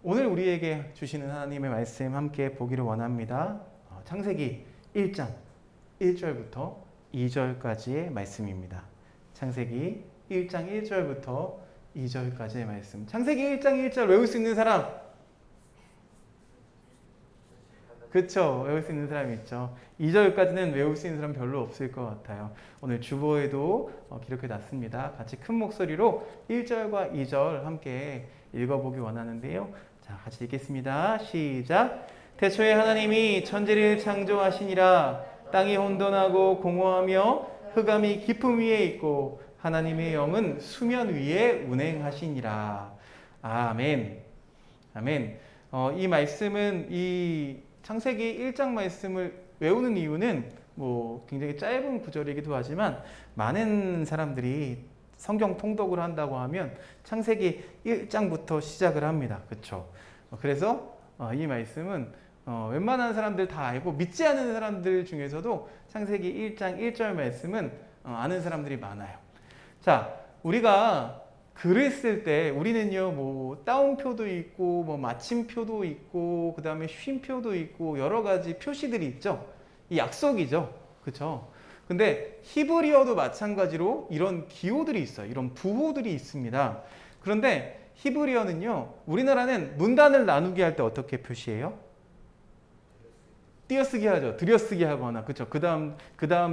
오늘 우리에게 주시는 하나님의 말씀 함께 보기를 원합니다. 창세기 1장 1절부터 2절까지의 말씀입니다. 창세기 1장 1절부터 2절까지의 말씀. 창세기 1장 1절 외울 수 있는 사람? 그쵸, 외울 수 있는 사람이 있죠. 2절까지는 외울 수 있는 사람 별로 없을 것 같아요. 오늘 주보에도 기록해 놨습니다. 같이 큰 목소리로 1절과 2절 함께 읽어보기 원하는데요. 자, 같이 읽겠습니다. 시작. 태초에 하나님이 천지를 창조하시니라. 땅이 혼돈하고 공허하며 흑암이 깊음 위에 있고 하나님의 영은 수면 위에 운행하시니라. 아멘. 아멘. 이 말씀은 이 창세기 1장 말씀을 외우는 이유는 굉장히 짧은 구절이기도 하지만 많은 사람들이 성경 통독을 한다고 하면 창세기 1장부터 시작을 합니다. 그렇죠? 그래서 이 말씀은 웬만한 사람들 다 알고 믿지 않는 사람들 중에서도 창세기 1장 1절 말씀은 아는 사람들이 많아요. 자, 우리가 글을 쓸 때 우리는요, 따옴표도 있고, 마침표도 있고, 그 다음에 쉼표도 있고, 여러 가지 표시들이 있죠. 이 약속이죠. 그쵸? 근데 히브리어도 마찬가지로 이런 기호들이 있어요. 이런 부호들이 있습니다. 그런데 히브리어는요, 우리나라는 문단을 나누기 할 때 어떻게 표시해요? 띄어쓰기 하죠. 들여쓰기 하거나, 그쵸? 그 다음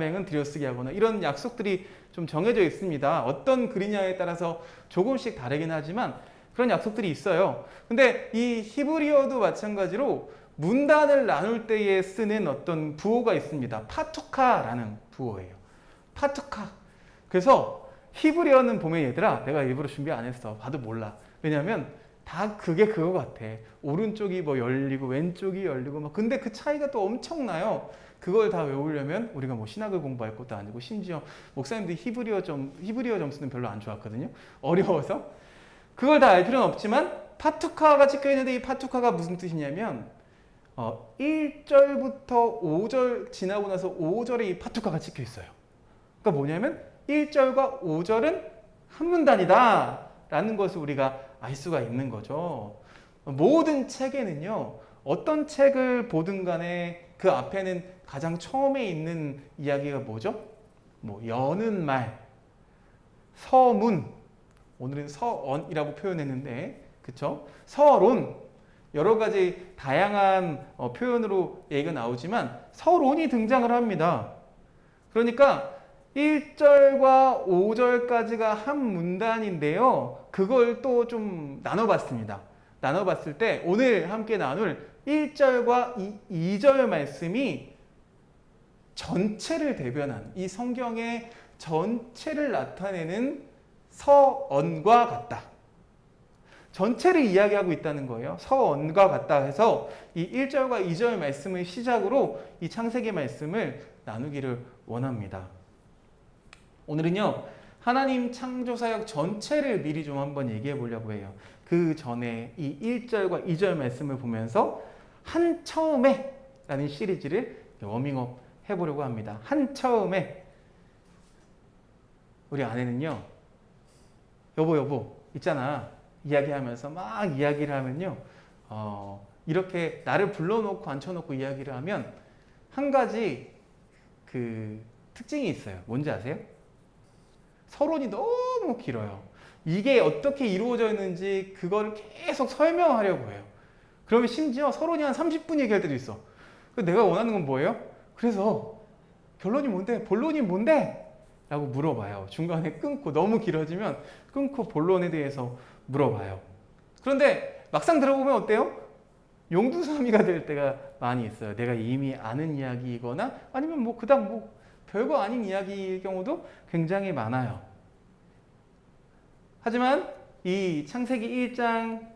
행은 들여쓰기 하거나, 이런 약속들이 좀 정해져 있습니다. 어떤 글이냐에 따라서 조금씩 다르긴 하지만 그런 약속들이 있어요. 근데 이 히브리어도 마찬가지로 문단을 나눌 때에 쓰는 어떤 부호가 있습니다. 파투카라는 부호예요. 파투카. 그래서 히브리어는 보면 얘들아, 내가 일부러 준비 안 했어. 봐도 몰라. 왜냐면 다 그게 그거 같아. 오른쪽이 열리고 왼쪽이 열리고 근데 그 차이가 또 엄청나요. 그걸 다 외우려면 우리가 신학을 공부할 것도 아니고, 심지어 목사님들이 히브리어 점수는 별로 안 좋았거든요. 어려워서. 그걸 다 알 필요는 없지만 파투카가 찍혀 있는데, 이 파투카가 무슨 뜻이냐면 1절부터 5절 지나고 나서 5절에 이 파투카가 찍혀 있어요. 그러니까 뭐냐면 1절과 5절은 한 문단이다 라는 것을 우리가 알 수가 있는 거죠. 모든 책에는요, 어떤 책을 보든 간에 그 앞에는 가장 처음에 있는 이야기가 뭐죠? 여는 말, 서문, 오늘은 서언이라고 표현했는데, 그쵸? 서론, 여러 가지 다양한 표현으로 얘기가 나오지만 서론이 등장을 합니다. 그러니까 1절과 5절까지가 한 문단인데요. 그걸 또 좀 나눠봤습니다. 나눠봤을 때 오늘 함께 나눌 1절과 2절 말씀이 전체를 대변한, 이 성경의 전체를 나타내는 서언과 같다. 전체를 이야기하고 있다는 거예요. 서언과 같다 해서 이 1절과 2절 말씀을 시작으로 이 창세기 말씀을 나누기를 원합니다. 오늘은요, 하나님 창조사역 전체를 미리 좀 한번 얘기해 보려고 해요. 그 전에 이 1절과 2절 말씀을 보면서 한처음에 라는 시리즈를 워밍업 해보려고 합니다. 한처음에. 우리 아내는요, 여보 있잖아, 이야기하면서 막 이야기를 하면요, 이렇게 나를 불러놓고 앉혀놓고 이야기를 하면 한 가지 그 특징이 있어요. 뭔지 아세요? 서론이 너무 길어요. 이게 어떻게 이루어져 있는지 그걸 계속 설명하려고 해요. 그러면 심지어 서론이 한 30분 얘기할 때도 있어. 내가 원하는 건 뭐예요? 그래서 결론이 뭔데? 본론이 뭔데? 라고 물어봐요. 중간에 끊고, 너무 길어지면 끊고 본론에 대해서 물어봐요. 그런데 막상 들어보면 어때요? 용두사미가 될 때가 많이 있어요. 내가 이미 아는 이야기이거나 아니면 그닥 별거 아닌 이야기일 경우도 굉장히 많아요. 하지만 이 창세기 1장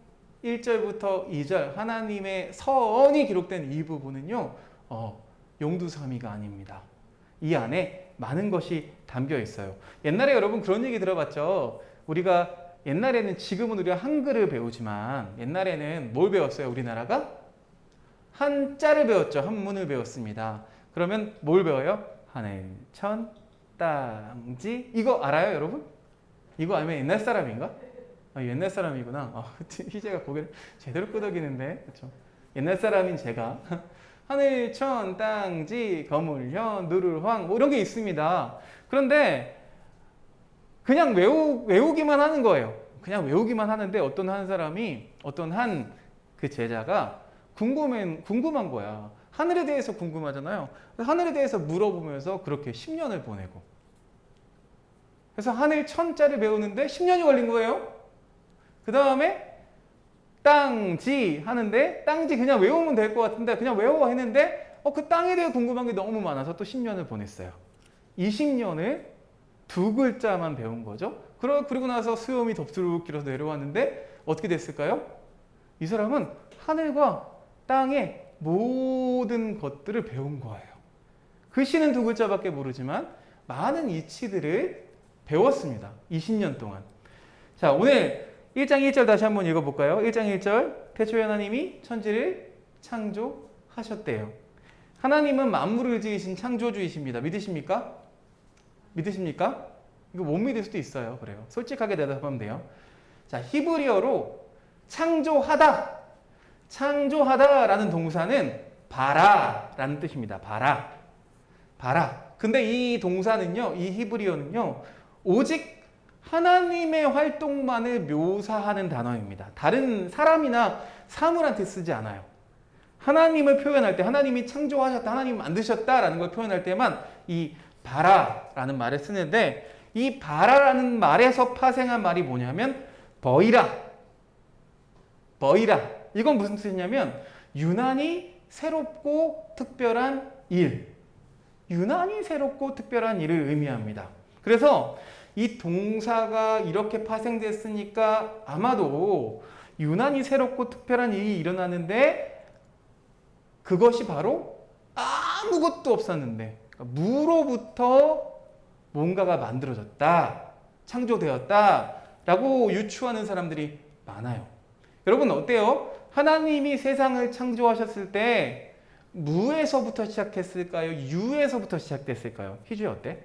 1절부터 2절 하나님의 서언이 기록된 이 부분은요, 용두사미가 아닙니다. 이 안에 많은 것이 담겨 있어요. 옛날에 여러분 그런 얘기 들어봤죠? 우리가 지금은 우리가 한글을 배우지만 옛날에는 뭘 배웠어요? 우리나라가? 한자를 배웠죠. 한문을 배웠습니다. 그러면 뭘 배워요? 하늘, 천, 땅, 지. 이거 알아요, 여러분? 이거 알면 옛날 사람인가? 옛날 사람이구나. 희재가 고개를 제대로 끄덕이는데. 그렇죠? 옛날 사람인 제가 하늘, 천, 땅, 지, 거물, 현, 누를, 황 뭐 이런 게 있습니다. 그런데 그냥 외우기만 하는 거예요. 그냥 외우기만 하는데 어떤 한 사람이 어떤 한 그 제자가 궁금한 거야. 하늘에 대해서 궁금하잖아요. 하늘에 대해서 물어보면서 그렇게 10년을 보내고. 그래서 하늘 천자를 배우는데 10년이 걸린 거예요. 그 다음에 땅지 하는데 땅지 그냥 외우면 될 것 같은데 그냥 외워 했는데 그 땅에 대해 궁금한 게 너무 많아서 또 10년을 보냈어요. 20년을 두 글자만 배운 거죠. 그리고 나서 수염이 덥수룩 길어서 내려왔는데 어떻게 됐을까요? 이 사람은 하늘과 땅의 모든 것들을 배운 거예요. 글씨는 두 글자밖에 모르지만 많은 이치들을 배웠습니다. 20년 동안. 자, 오늘 1장 1절 다시 한번 읽어볼까요? 1장 1절 태초에 하나님이 천지를 창조하셨대요. 하나님은 만물을 지으신 창조주이십니다. 믿으십니까? 믿으십니까? 이거 못 믿을 수도 있어요. 그래요. 솔직하게 대답하면 돼요. 자, 히브리어로 창조하다라는 동사는 바라라는 뜻입니다. 바라. 근데 이 동사는요, 이 히브리어는요, 오직 하나님의 활동만을 묘사하는 단어입니다. 다른 사람이나 사물한테 쓰지 않아요. 하나님을 표현할 때, 하나님이 창조하셨다, 하나님이 만드셨다라는 걸 표현할 때만 이 바라라는 말을 쓰는데, 이 바라라는 말에서 파생한 말이 뭐냐면 버이라. 이건 무슨 뜻이냐면 유난히 새롭고 특별한 일. 유난히 새롭고 특별한 일을 의미합니다. 그래서 이 동사가 이렇게 파생됐으니까 아마도 유난히 새롭고 특별한 일이 일어나는데 그것이 바로 아무것도 없었는데 그러니까 무로부터 뭔가가 만들어졌다, 창조되었다 라고 유추하는 사람들이 많아요. 여러분 어때요? 하나님이 세상을 창조하셨을 때 무에서부터 시작했을까요? 유에서부터 시작됐을까요? 희주야 어때?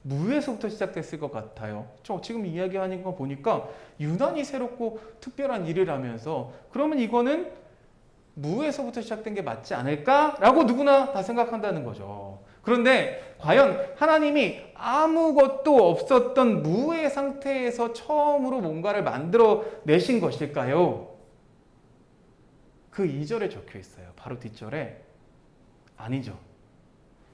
무에서부터 시작됐을 것 같아요. 저 지금 이야기하는 거 보니까 유난히 새롭고 특별한 일이라면서 그러면 이거는 무에서부터 시작된 게 맞지 않을까라고 누구나 다 생각한다는 거죠. 그런데 과연 하나님이 아무것도 없었던 무의 상태에서 처음으로 뭔가를 만들어 내신 것일까요? 그 2절에 적혀 있어요. 바로 뒷절에 아니죠.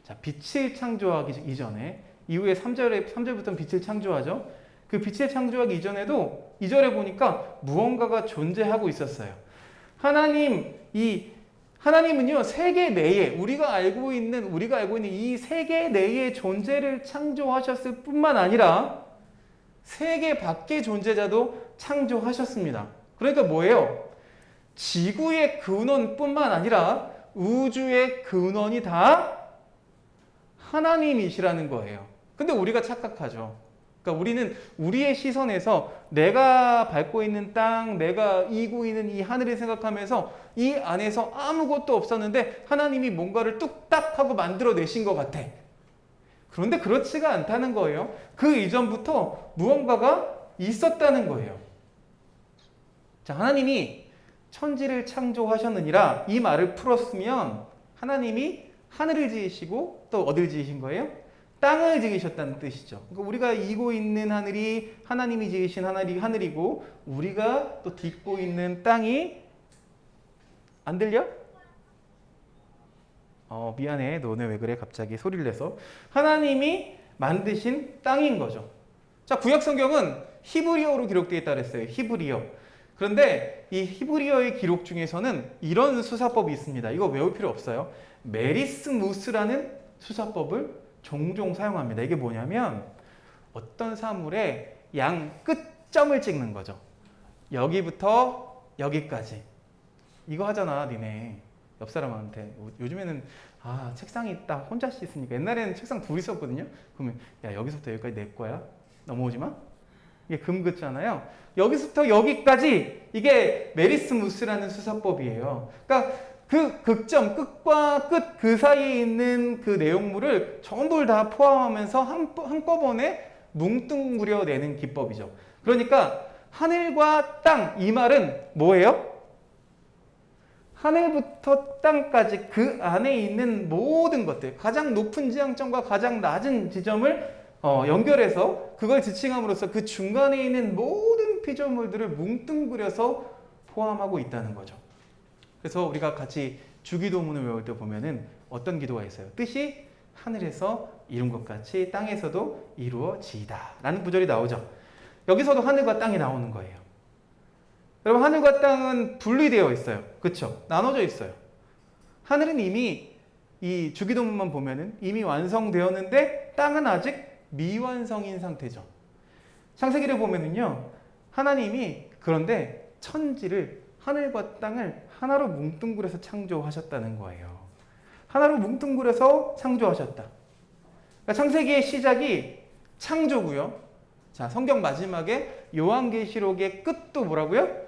자, 빛을 창조하기 이전에 이후에 3절부터는 빛을 창조하죠. 그 빛을 창조하기 이전에도 2절에 보니까 무언가가 존재하고 있었어요. 하나님은요, 세계 내에 우리가 알고 있는 이 세계 내의 존재를 창조하셨을 뿐만 아니라 세계 밖의 존재자도 창조하셨습니다. 그러니까 뭐예요? 지구의 근원뿐만 아니라 우주의 근원이 다 하나님이시라는 거예요. 근데 우리가 착각하죠. 그러니까 우리는 우리의 시선에서 내가 밟고 있는 땅, 내가 이고 있는 이 하늘을 생각하면서 이 안에서 아무것도 없었는데 하나님이 뭔가를 뚝딱 하고 만들어내신 것 같아. 그런데 그렇지가 않다는 거예요. 그 이전부터 무언가가 있었다는 거예요. 자, 하나님이 천지를 창조하셨느니라 이 말을 풀었으면 하나님이 하늘을 지으시고 또 어디를 지으신 거예요? 땅을 지으셨다는 뜻이죠. 그러니까 우리가 이고 있는 하늘이 하나님이 지으신 하늘이고 우리가 또 딛고 있는 땅이 안 들려? 미안해. 너네 왜 그래? 갑자기 소리를 내서. 하나님이 만드신 땅인 거죠. 자, 구약 성경은 히브리어로 기록되어 있다 그랬어요. 히브리어. 그런데 이 히브리어의 기록 중에서는 이런 수사법이 있습니다. 이거 외울 필요 없어요. 메리스무스라는 수사법을 종종 사용합니다. 이게 뭐냐면 어떤 사물의 양 끝점을 찍는 거죠. 여기부터 여기까지. 이거 하잖아, 니네. 옆 사람한테. 요즘에는 책상이 있다. 혼자씩 있으니까. 옛날에는 책상 둘이 있었거든요. 그러면 야, 여기서부터 여기까지 내 거야. 넘어오지 마. 이게 금긋잖아요. 여기서부터 여기까지 이게 메리스무스라는 수사법이에요. 그러니까 그 극점, 끝과 끝 그 사이에 있는 그 내용물을 전부 다 포함하면서 한꺼번에 뭉뚱그려내는 기법이죠. 그러니까 하늘과 땅, 이 말은 뭐예요? 하늘부터 땅까지 그 안에 있는 모든 것들, 가장 높은 지향점과 가장 낮은 지점을 연결해서 그걸 지칭함으로써 그 중간에 있는 모든 피조물들을 뭉뚱그려서 포함하고 있다는 거죠. 그래서 우리가 같이 주기도문을 외울 때 보면은 어떤 기도가 있어요? 뜻이 하늘에서 이룬 것 같이 땅에서도 이루어지이다 라는 구절이 나오죠. 여기서도 하늘과 땅이 나오는 거예요. 여러분, 하늘과 땅은 분리되어 있어요. 그렇죠? 나눠져 있어요. 하늘은 이미 이 주기도문만 보면은 이미 완성되었는데 땅은 아직 미완성인 상태죠. 창세기를 보면은요, 하나님이 그런데 천지를, 하늘과 땅을 하나로 뭉뚱그려서 창조하셨다는 거예요. 하나로 뭉뚱그려서 창조하셨다. 그러니까 창세기의 시작이 창조고요. 자, 성경 마지막에 요한계시록의 끝도 뭐라고요?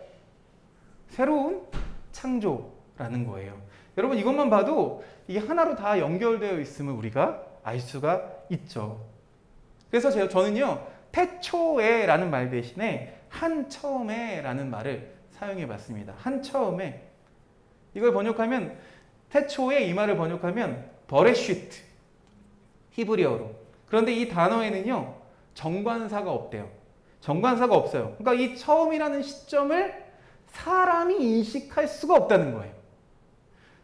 새로운 창조라는 거예요. 여러분, 이것만 봐도 이게 하나로 다 연결되어 있음을 우리가 알 수가 있죠. 그래서 저는요, 태초에라는 말 대신에 한처음에라는 말을 사용해 봤습니다. 한처음에. 이걸 번역하면, 태초에 이 말을 번역하면 버레쉬트, 히브리어로. 그런데 이 단어에는요, 정관사가 없대요. 정관사가 없어요. 그러니까 이 처음이라는 시점을 사람이 인식할 수가 없다는 거예요.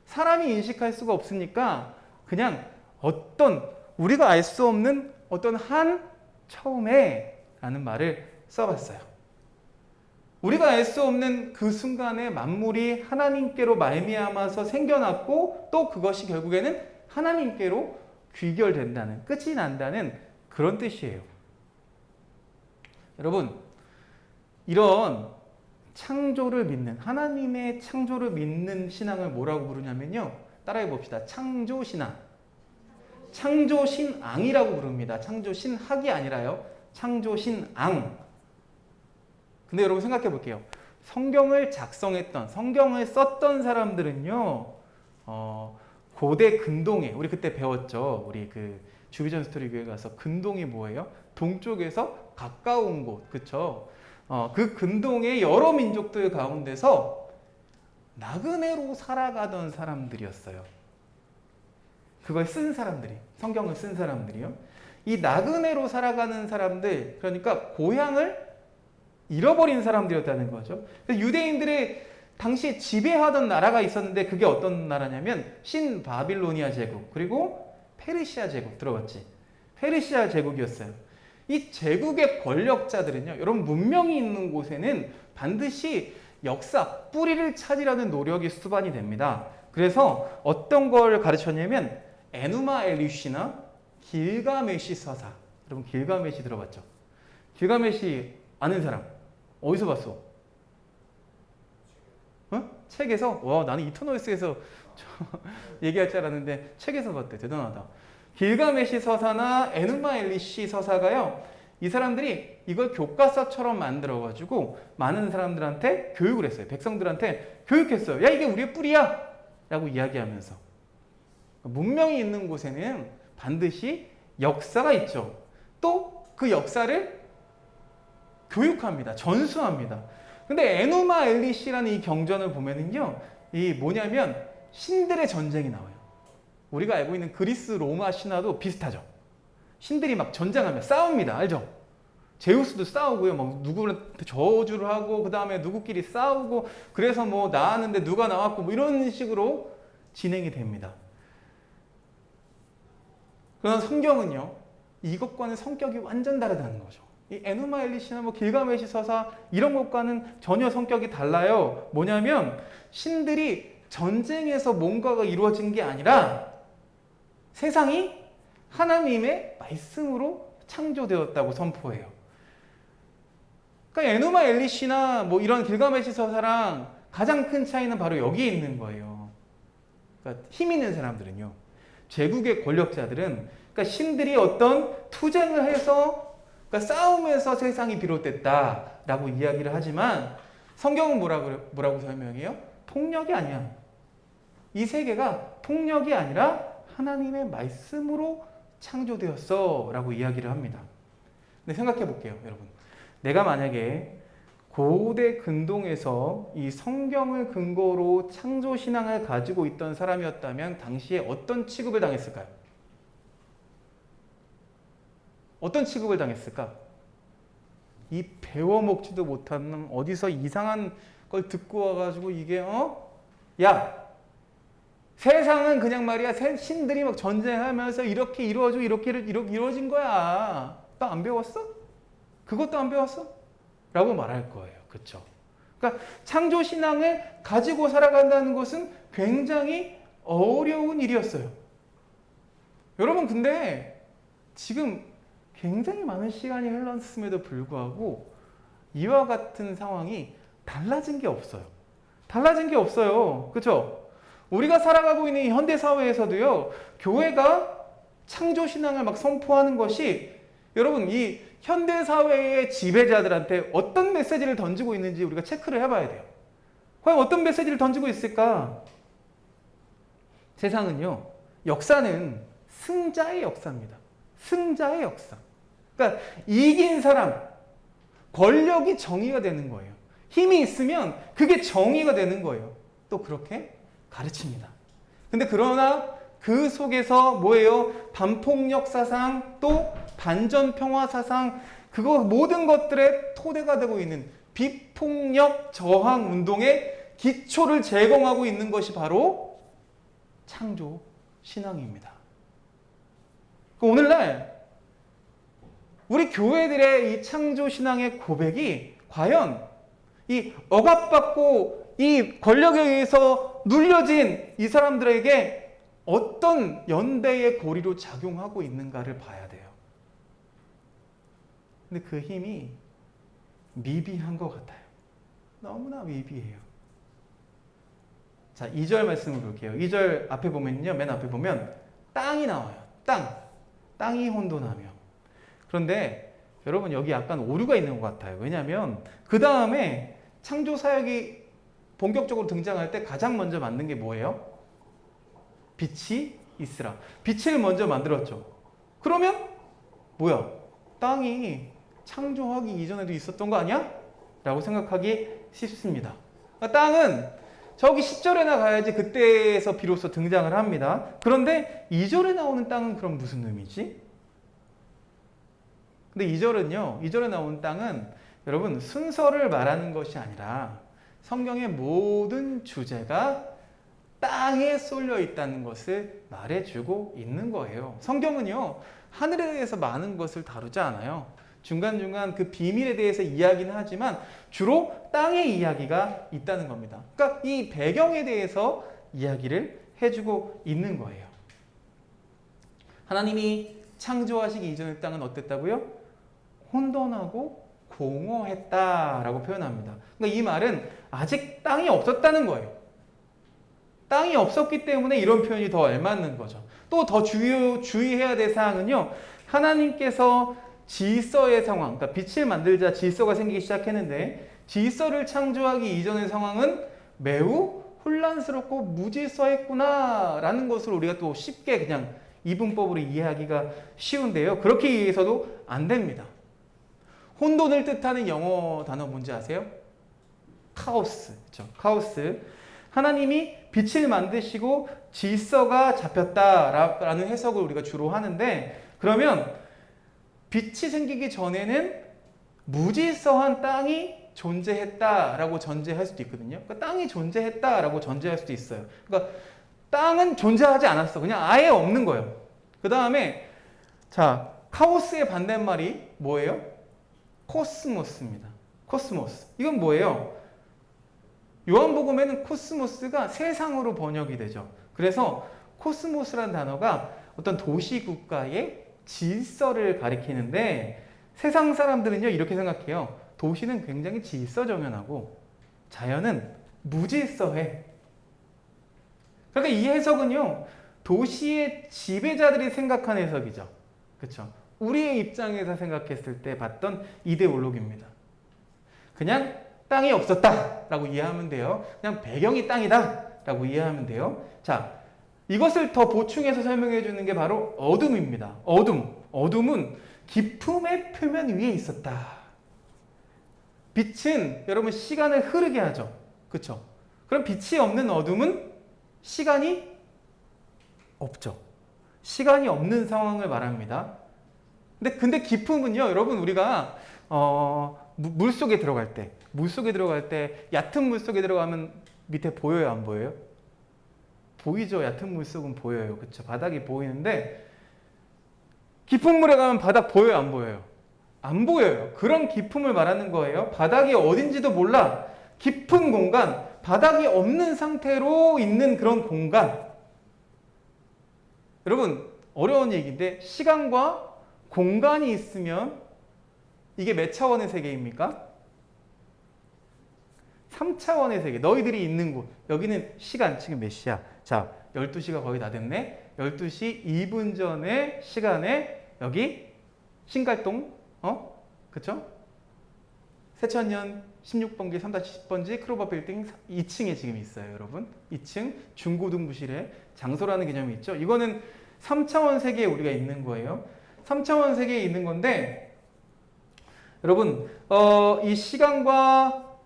사람이 인식할 수가 없으니까 그냥 어떤, 우리가 알 수 없는 어떤 한 처음에 라는 말을 써봤어요. 우리가 알 수 없는 그 순간에 만물이 하나님께로 말미암아서 생겨났고 또 그것이 결국에는 하나님께로 귀결된다는, 끝이 난다는 그런 뜻이에요. 여러분, 이런 창조를 믿는, 하나님의 창조를 믿는 신앙을 뭐라고 부르냐면요, 따라해 봅시다. 창조신앙. 창조신앙이라고 부릅니다. 창조신학이 아니라요, 창조신앙. 근데 여러분 생각해 볼게요. 성경을 작성했던, 성경을 썼던 사람들은요, 고대 근동에, 우리 그때 배웠죠. 우리 그 주비전 스토리 교회 가서 근동이 뭐예요? 동쪽에서 가까운 곳, 그쵸? 그 근동의 여러 민족들 가운데서 나그네로 살아가던 사람들이었어요. 그걸 쓴 사람들이, 성경을 쓴 사람들이요. 이 나그네로 살아가는 사람들, 그러니까 고향을 잃어버린 사람들이었다는 거죠. 유대인들의 당시 지배하던 나라가 있었는데 그게 어떤 나라냐면 신바빌로니아 제국, 그리고 페르시아 제국. 들어봤지? 페르시아 제국이었어요. 이 제국의 권력자들은요, 여러분, 문명이 있는 곳에는 반드시 역사, 뿌리를 찾으려는 노력이 수반이 됩니다. 그래서 어떤 걸 가르쳤냐면 에누마 엘리시나 길가메시 서사. 여러분, 길가메시 들어봤죠? 길가메시 아는 사람 어디서 봤어? 책에서? 와, 나는 이터널스에서 얘기할 줄 알았는데 책에서 봤대. 대단하다. 길가메시 서사나 에누마 엘리시 서사가요, 이 사람들이 이걸 교과서처럼 만들어가지고 많은 사람들한테 교육을 했어요. 백성들한테 교육했어요. 야, 이게 우리의 뿌리야! 라고 이야기하면서. 문명이 있는 곳에는 반드시 역사가 있죠. 또 그 역사를 교육합니다. 전수합니다. 근데 에누마 엘리시라는 이 경전을 보면은요, 이 뭐냐면 신들의 전쟁이 나와요. 우리가 알고 있는 그리스 로마 신화도 비슷하죠. 신들이 막 전쟁하며 싸웁니다. 알죠? 제우스도 싸우고요. 막 누구한테 저주를 하고, 그 다음에 누구끼리 싸우고, 그래서 뭐 나왔는데 누가 나왔고, 뭐 이런 식으로 진행이 됩니다. 그러나 성경은요, 이것과는 성격이 완전 다르다는 거죠. 이 에누마 엘리시나 뭐 길가메시 서사 이런 것과는 전혀 성격이 달라요. 뭐냐면 신들이 전쟁에서 뭔가가 이루어진 게 아니라 세상이 하나님의 말씀으로 창조되었다고 선포해요. 그러니까 에누마 엘리시나 뭐 이런 길가메시 서사랑 가장 큰 차이는 바로 여기에 있는 거예요. 그러니까 힘 있는 사람들은요, 제국의 권력자들은, 그러니까 신들이 어떤 투쟁을 해서, 그러니까 싸움에서 세상이 비롯됐다라고 이야기를 하지만 성경은 뭐라고 설명해요? 폭력이 아니야. 이 세계가 폭력이 아니라 하나님의 말씀으로 창조되었어 라고 이야기를 합니다. 근데 생각해 볼게요, 여러분. 내가 만약에 고대 근동에서 이 성경을 근거로 창조신앙을 가지고 있던 사람이었다면 당시에 어떤 취급을 당했을까요? 어떤 취급을 당했을까? 이 배워먹지도 못하는 어디서 이상한 걸 듣고 와가지고 이게 야! 세상은 그냥 말이야 신들이 막 전쟁하면서 이렇게 이루어지고 이렇게 이루어진 거야. 너 안 배웠어? 그것도 안 배웠어? 라고 말할 거예요. 그렇죠? 그러니까 창조신앙을 가지고 살아간다는 것은 굉장히 어려운 일이었어요. 여러분 근데 지금 굉장히 많은 시간이 흘렀음에도 불구하고 이와 같은 상황이 달라진 게 없어요. 달라진 게 없어요. 그렇죠? 우리가 살아가고 있는 이 현대사회에서도요, 교회가 창조신앙을 막 선포하는 것이 여러분 이 현대사회의 지배자들한테 어떤 메시지를 던지고 있는지 우리가 체크를 해봐야 돼요. 과연 어떤 메시지를 던지고 있을까? 세상은요, 역사는 승자의 역사입니다. 승자의 역사. 그러니까 이긴 사람, 권력이 정의가 되는 거예요. 힘이 있으면 그게 정의가 되는 거예요. 또 그렇게 가르칩니다. 근데 그러나 그 속에서 뭐예요? 반폭력 사상, 또 반전 평화 사상, 그거 모든 것들의 토대가 되고 있는 비폭력 저항 운동의 기초를 제공하고 있는 것이 바로 창조 신앙입니다. 오늘날 우리 교회들의 이 창조 신앙의 고백이 과연 이 억압받고 이 권력에 의해서 눌려진 이 사람들에게 어떤 연대의 고리로 작용하고 있는가를 봐야 돼요. 근데 그 힘이 미비한 것 같아요. 너무나 미비해요. 자, 2절 말씀을 볼게요. 2절 앞에 보면요. 맨 앞에 보면 땅이 나와요. 땅이 혼돈하며. 그런데 여러분 여기 약간 오류가 있는 것 같아요. 왜냐하면 그 다음에 창조 사역이 본격적으로 등장할 때 가장 먼저 만든 게 뭐예요? 빛이 있으라. 빛을 먼저 만들었죠. 그러면 뭐야? 땅이 창조하기 이전에도 있었던 거 아니야? 라고 생각하기 쉽습니다. 그러니까 땅은 저기 10절에나 가야지 그때에서 비로소 등장을 합니다. 그런데 2절에 나오는 땅은 그럼 무슨 의미지? 근데 2절에 나오는 땅은 여러분 순서를 말하는 것이 아니라 성경의 모든 주제가 땅에 쏠려 있다는 것을 말해주고 있는 거예요. 성경은요, 하늘에 대해서 많은 것을 다루지 않아요. 중간중간 그 비밀에 대해서 이야기는 하지만 주로 땅의 이야기가 있다는 겁니다. 그러니까 이 배경에 대해서 이야기를 해주고 있는 거예요. 하나님이 창조하시기 이전의 땅은 어땠다고요? 혼돈하고 공허했다라고 표현합니다. 그러니까 이 말은 아직 땅이 없었다는 거예요. 땅이 없었기 때문에 이런 표현이 더 알맞는 거죠. 또 더 주의해야 될 사항은요. 하나님께서 질서의 상황, 그러니까 빛을 만들자 질서가 생기기 시작했는데 질서를 창조하기 이전의 상황은 매우 혼란스럽고 무질서했구나 라는 것을 우리가 또 쉽게 그냥 이분법으로 이해하기가 쉬운데요. 그렇게 이해해서도 안 됩니다. 혼돈을 뜻하는 영어 단어 뭔지 아세요? 카오스. 그렇죠? 카오스. 하나님이 빛을 만드시고 질서가 잡혔다라는 해석을 우리가 주로 하는데 그러면 빛이 생기기 전에는 무질서한 땅이 존재했다라고 전제할 수도 있거든요. 그러니까 땅이 존재했다라고 전제할 수도 있어요. 그러니까 땅은 존재하지 않았어. 그냥 아예 없는 거예요. 그 다음에 자 카오스의 반대말이 뭐예요? 코스모스입니다. 코스모스. 이건 뭐예요? 요한복음에는 코스모스가 세상으로 번역이 되죠. 그래서 코스모스라는 단어가 어떤 도시국가의 질서를 가리키는데 세상 사람들은요 이렇게 생각해요. 도시는 굉장히 질서정연하고 자연은 무질서해. 그러니까 이 해석은요 도시의 지배자들이 생각한 해석이죠. 그렇죠? 우리의 입장에서 생각했을 때 봤던 이데올로기입니다. 그냥 땅이 없었다라고 이해하면 돼요. 그냥 배경이 땅이다라고 이해하면 돼요. 자, 이것을 더 보충해서 설명해 주는 게 바로 어둠입니다. 어둠은 기품의 표면 위에 있었다. 빛은 여러분 시간을 흐르게 하죠. 그렇죠? 그럼 빛이 없는 어둠은 시간이 없죠. 시간이 없는 상황을 말합니다. 근데 기품은요, 여러분 우리가 물속에 들어갈 때 얕은 물속에 들어가면 밑에 보여요, 안 보여요? 보이죠. 얕은 물속은 보여요. 그렇죠? 바닥이 보이는데 깊은 물에 가면 바닥 보여요, 안 보여요? 안 보여요. 그런 깊음을 말하는 거예요. 바닥이 어딘지도 몰라. 깊은 공간, 바닥이 없는 상태로 있는 그런 공간. 여러분, 어려운 얘기인데 시간과 공간이 있으면 이게 몇 차원의 세계입니까? 3차원의 세계. 너희들이 있는 곳. 여기는 시간, 지금 몇 시야? 자, 12시가 거의 다 됐네. 12시 2분 전에 시간에 여기 신갈동, 그쵸? 세천년 16번지 3-10번지 크로버 빌딩 2층에 지금 있어요, 여러분. 2층 중고등부실에 장소라는 개념이 있죠. 이거는 3차원 세계에 우리가 있는 거예요. 3차원 세계에 있는 건데, 여러분, 이 시간과,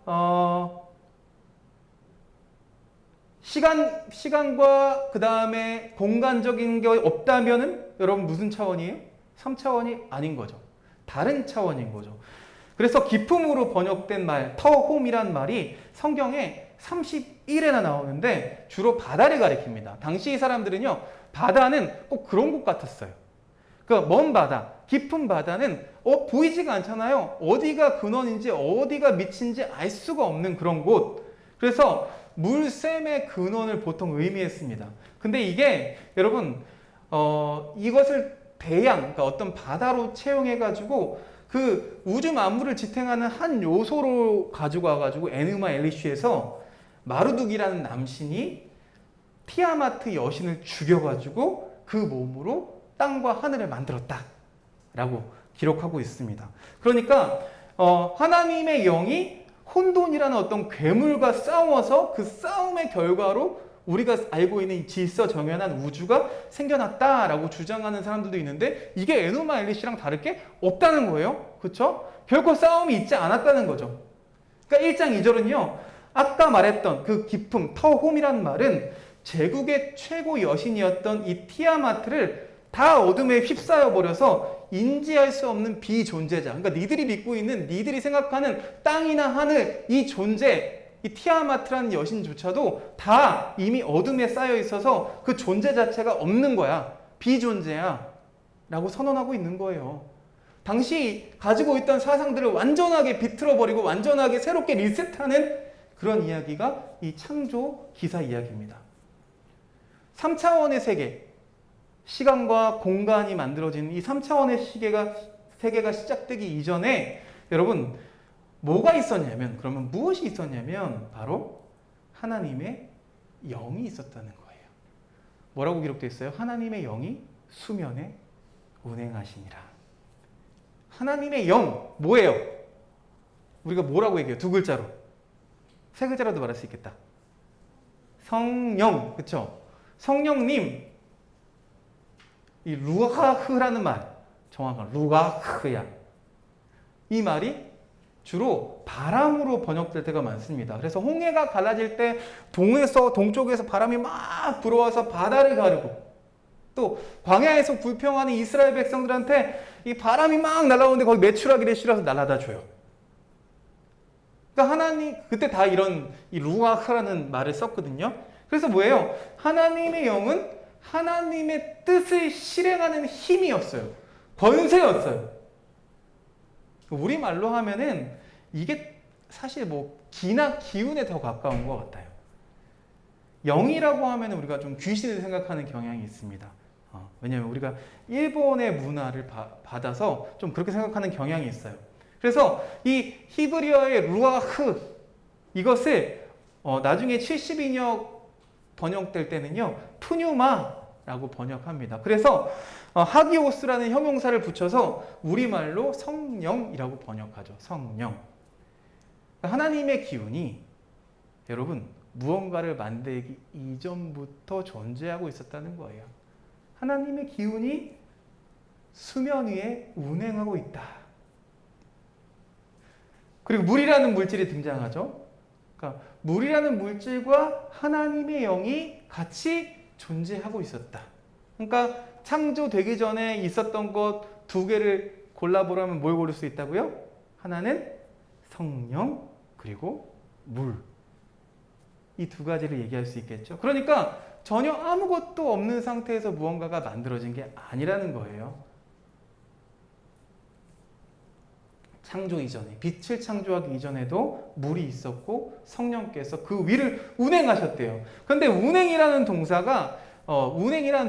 시간과 그 다음에 공간적인 게 없다면은 여러분 무슨 차원이에요? 3차원이 아닌 거죠. 다른 차원인 거죠. 그래서 기품으로 번역된 말, 터홈이란 말이 성경에 31회나 나오는데 주로 바다를 가리킵니다. 당시 사람들은요, 바다는 꼭 그런 곳 같았어요. 그 먼 바다, 깊은 바다는 보이지가 않잖아요. 어디가 근원인지 어디가 밑인지 알 수가 없는 그런 곳. 그래서 물샘의 근원을 보통 의미했습니다. 근데 이게 여러분 이것을 대양, 그러니까 어떤 바다로 채용해가지고 그 우주 만물을 지탱하는 한 요소로 가지고 와가지고 에누마 엘리시에서 마르둑이라는 남신이 티아마트 여신을 죽여가지고 그 몸으로 땅과 하늘을 만들었다라고 기록하고 있습니다. 그러니까 하나님의 영이 혼돈이라는 어떤 괴물과 싸워서 그 싸움의 결과로 우리가 알고 있는 질서 정연한 우주가 생겨났다라고 주장하는 사람들도 있는데 이게 에누마 엘리시랑 다를 게 없다는 거예요. 그렇죠? 결코 싸움이 있지 않았다는 거죠. 그러니까 1장 2절은요. 아까 말했던 그 기품, 터홈이라는 말은 제국의 최고 여신이었던 이 티아마트를 다 어둠에 휩싸여 버려서 인지할 수 없는 비존재자. 그러니까 니들이 믿고 있는, 니들이 생각하는 땅이나 하늘, 이 존재, 이 티아마트라는 여신조차도 다 이미 어둠에 쌓여 있어서 그 존재 자체가 없는 거야. 비존재야. 라고 선언하고 있는 거예요. 당시 가지고 있던 사상들을 완전하게 비틀어버리고 완전하게 새롭게 리셋하는 그런 이야기가 이 창조 기사 이야기입니다. 3차원의 세계, 시간과 공간이 만들어진 이 3차원의 세계가 시작되기 이전에 여러분 뭐가 있었냐면, 그러면 무엇이 있었냐면 바로 하나님의 영이 있었다는 거예요. 뭐라고 기록되어 있어요? 하나님의 영이 수면에 운행하시니라. 하나님의 영 뭐예요? 우리가 뭐라고 얘기해요? 두 글자로. 세 글자라도 말할 수 있겠다. 성령, 그쵸? 성령님, 이 루하흐라는 말, 정확한 루하흐야. 이 말이 주로 바람으로 번역될 때가 많습니다. 그래서 홍해가 갈라질 때 동쪽에서 바람이 막 불어와서 바다를 가르고, 또 광야에서 불평하는 이스라엘 백성들한테 이 바람이 막 날아오는데 거기 메추라기를 실어서 날아다 줘요. 그러니까 하나님 그때 다 이런 이 루아흐라는 말을 썼거든요. 그래서 뭐예요? 하나님의 영은 하나님의 뜻을 실행하는 힘이었어요. 권세였어요. 우리말로 하면은 이게 사실 뭐 기나 기운에 더 가까운 것 같아요. 영이라고 하면 우리가 좀 귀신을 생각하는 경향이 있습니다. 왜냐하면 우리가 일본의 문화를 받아서 좀 그렇게 생각하는 경향이 있어요. 그래서 이 히브리어의 루아흐, 이것을 나중에 70인역 번역될 때는요 푸뉴마라고 번역합니다. 그래서 하기오스라는 형용사를 붙여서 우리말로 성령이라고 번역하죠. 성령. 하나님의 기운이 여러분 무언가를 만들기 이전부터 존재하고 있었다는 거예요. 하나님의 기운이 수면 위에 운행하고 있다. 그리고 물이라는 물질이 등장하죠. 그러니까 물이라는 물질과 하나님의 영이 같이 존재하고 있었다. 그러니까 창조되기 전에 있었던 것 두 개를 골라보라면 뭘 고를 수 있다고요? 하나는 성령, 그리고 물. 이 두 가지를 얘기할 수 있겠죠. 그러니까 전혀 아무것도 없는 상태에서 무언가가 만들어진 게 아니라는 거예요. 창조 이전에, 빛을 창조하기 이전에도 물이 있었고 성령께서 그 위를 운행하셨대요. 그런데 운행이라는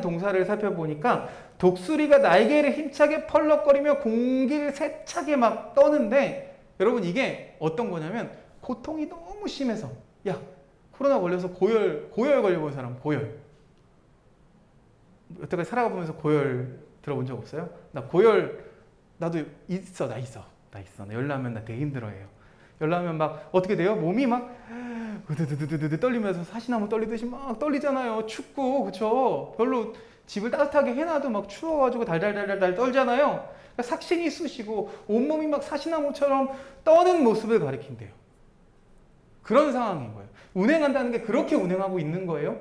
동사를 살펴보니까 독수리가 날개를 힘차게 펄럭거리며 공기를 세차게 막 떠는데, 여러분 이게 어떤 거냐면 고통이 너무 심해서, 야 코로나 걸려서 고열 걸려본 사람, 고열. 여태까지 살아가 보면서 고열 들어본 적 없어요? 나 고열, 나도 있어. 나 열나면 나 되게 힘들어해요. 열나면 막 어떻게 돼요? 몸이 막 으드드드드드 떨리면서 사시나무 떨리듯이 막 떨리잖아요. 춥고, 그쵸? 별로 집을 따뜻하게 해놔도 막 추워가지고 달달달달 떨잖아요. 그러니까 삭신이 쑤시고 온몸이 막 사시나무처럼 떠는 모습을 가리킨대요. 그런 상황인 거예요. 운행한다는 게 그렇게 운행하고 있는 거예요.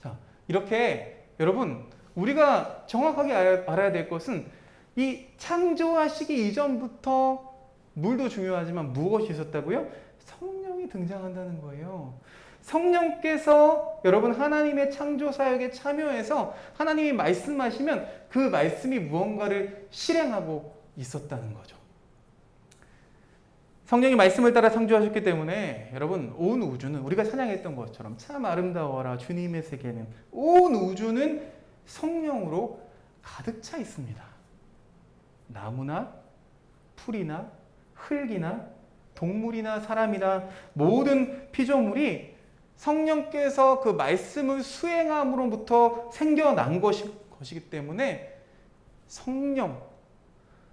자, 이렇게 여러분 우리가 정확하게 알아야 될 것은, 이 창조하시기 이전부터 물도 중요하지만 무엇이 있었다고요? 성령이 등장한다는 거예요. 성령께서 여러분 하나님의 창조 사역에 참여해서 하나님이 말씀하시면 그 말씀이 무언가를 실행하고 있었다는 거죠. 성령이 말씀을 따라 창조하셨기 때문에 여러분 온 우주는, 우리가 찬양했던 것처럼 참 아름다워라 주님의 세계는, 온 우주는 성령으로 가득 차 있습니다. 나무나 풀이나 흙이나 동물이나 사람이나 모든 피조물이 성령께서 그 말씀을 수행함으로부터 생겨난 것이기 때문에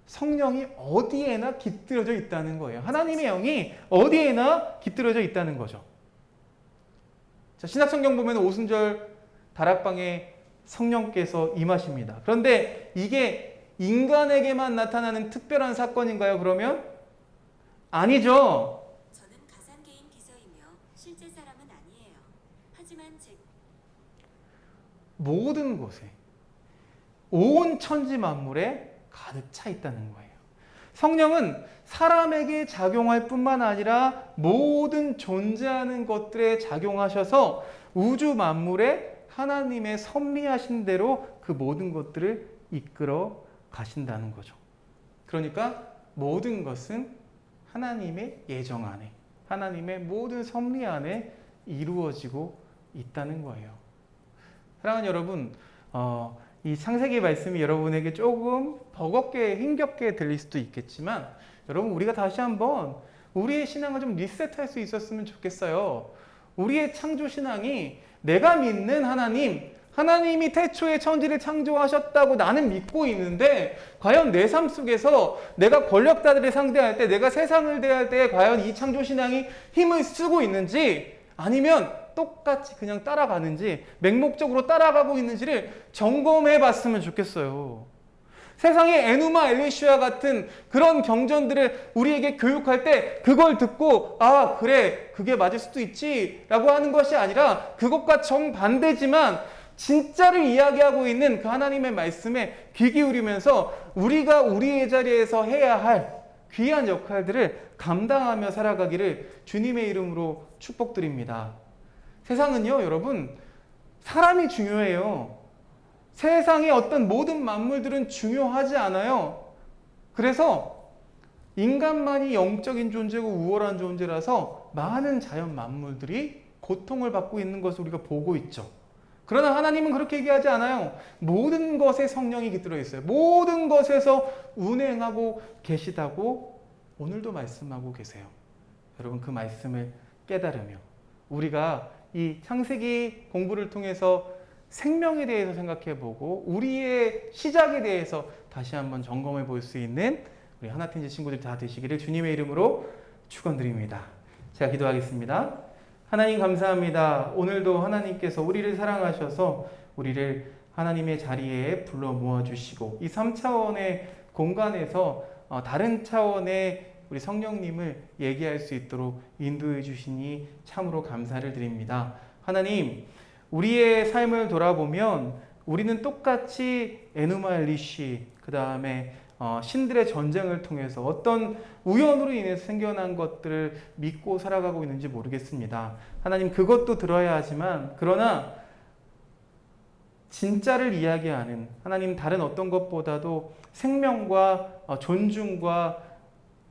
성령이 어디에나 깃들여져 있다는 거예요. 하나님의 영이 어디에나 깃들여져 있다는 거죠. 자, 신약성경 보면 오순절 다락방에 성령께서 임하십니다. 그런데 이게 인간에게만 나타나는 특별한 사건인가요? 그러면 아니죠. 저는 가상계인 비서이며 실제 사람은 아니에요. 하지만 모든 곳에, 온 천지 만물에 가득 차 있다는 거예요. 성령은 사람에게 작용할 뿐만 아니라 모든 존재하는 것들에 작용하셔서 우주 만물에 하나님의 섭리하신 대로 그 모든 것들을 이끌어 가신다는 거죠. 그러니까 모든 것은 하나님의 예정 안에, 하나님의 모든 섭리 안에 이루어지고 있다는 거예요. 사랑하는 여러분, 이 창세기 말씀이 여러분에게 조금 버겁게 힘겹게 들릴 수도 있겠지만, 여러분 우리가 다시 한번 우리의 신앙을 좀 리셋할 수 있었으면 좋겠어요. 우리의 창조 신앙이 내가 믿는 하나님이 태초에 천지를 창조하셨다고 나는 믿고 있는데, 과연 내 삶 속에서 내가 권력자들을 상대할 때, 내가 세상을 대할 때 과연 이 창조신앙이 힘을 쓰고 있는지, 아니면 똑같이 그냥 따라가는지, 맹목적으로 따라가고 있는지를 점검해 봤으면 좋겠어요. 세상의 에누마 엘리시아 같은 그런 경전들을 우리에게 교육할 때 그걸 듣고 아 그래 그게 맞을 수도 있지 라고 하는 것이 아니라, 그것과 정반대지만 진짜를 이야기하고 있는 그 하나님의 말씀에 귀 기울이면서 우리가 우리의 자리에서 해야 할 귀한 역할들을 감당하며 살아가기를 주님의 이름으로 축복드립니다. 세상은요 여러분 사람이 중요해요. 세상의 어떤 모든 만물들은 중요하지 않아요. 그래서 인간만이 영적인 존재고 우월한 존재라서 많은 자연 만물들이 고통을 받고 있는 것을 우리가 보고 있죠. 그러나 하나님은 그렇게 얘기하지 않아요. 모든 것에 성령이 깃들어 있어요. 모든 것에서 운행하고 계시다고 오늘도 말씀하고 계세요. 여러분 그 말씀을 깨달으며 우리가 이 창세기 공부를 통해서 생명에 대해서 생각해보고 우리의 시작에 대해서 다시 한번 점검해 볼 수 있는 우리 하나팀즈 친구들 다 되시기를 주님의 이름으로 축원드립니다. 제가 기도하겠습니다. 하나님 감사합니다. 오늘도 하나님께서 우리를 사랑하셔서 우리를 하나님의 자리에 불러 모아주시고 이 3차원의 공간에서 다른 차원의 우리 성령님을 얘기할 수 있도록 인도해 주시니 참으로 감사를 드립니다. 하나님, 우리의 삶을 돌아보면 우리는 똑같이 에누마 엘리시, 그 다음에 신들의 전쟁을 통해서 어떤 우연으로 인해서 생겨난 것들을 믿고 살아가고 있는지 모르겠습니다. 하나님, 그것도 들어야 하지만 그러나 진짜를 이야기하는, 하나님 다른 어떤 것보다도 생명과 존중과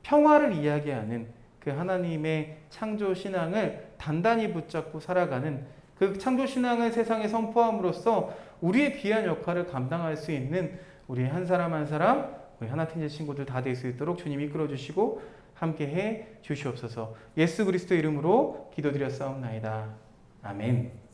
평화를 이야기하는 그 하나님의 창조 신앙을 단단히 붙잡고 살아가는, 그 창조 신앙을 세상에 선포함으로써 우리의 귀한 역할을 감당할 수 있는 우리 한 사람 한 사람, 우리 하나팀제 친구들 다 될 수 있도록 주님 이끌어 주시고 함께 해 주시옵소서. 예수 그리스도 이름으로 기도드렸사옵나이다. 아멘.